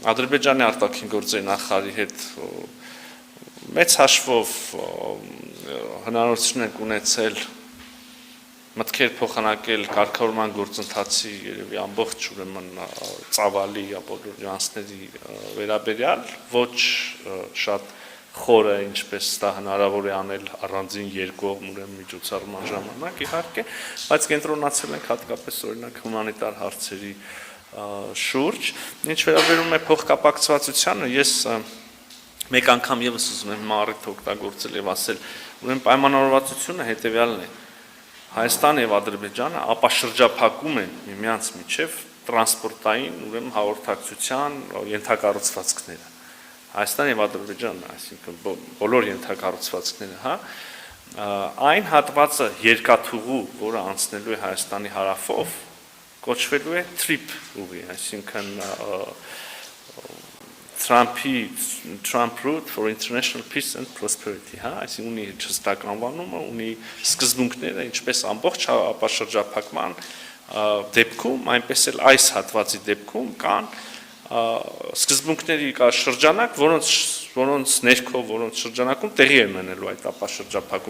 Ադրբեջանի արտաքին գործերի նախարարի հետ մեծ հաշվով հնարավորություն ենք ունեցել մտքեր փոխանակել կարգավորման գործընթացի երևի ամբողջ ուրեմն ծավալի բոլոր նյուանսների վերաբերյալ ոչ շատ խորը ինչպես դա հնարավոր է անել առանձին երկկողմ ուրեմն միջոցառման ժամանակ իհարկե, բայց կենտրոնացել ենք հատկապես օրինակ հումանիտար հարցերի շուրջ, ինչ վերաբերում է փոխկապակցվածությանը, ես մեկ անգամ եւս ուզում եմ առիթ օգտագործել եւ ասել, ուրեմն պայմանավորվածությունը հետեւյալն է. Հայաստանը եւ Ադրբեջանը ապաշրջափակում են միմյանց միջև տրանսպորտային ուրեմն հաղորդակցության ենթակառուցվածքները։ Հայաստանը եւ Ադրբեջանը, այսինքն բոլոր ենթակառուցվածքները, հա, այն հատվածը երկաթուղու, որը անցնելու է Հայաստանի հարավով, կոչվելու է TRIP ուղի, այսինքն Trump Route for International Peace and Prosperity, հա, այսինքն ունի հստակ անվանումը, ունի սկզբունքները, ինչպես ամբողջ ապաշրջափակման դեպքում, այնպես էլ այս հատվածի դեպքում կան սկզբունքների կա շրջանակ, որոնց ներքո, որոնց շրջանակում տեղի է ունենալու այդ ապաշրջափակումը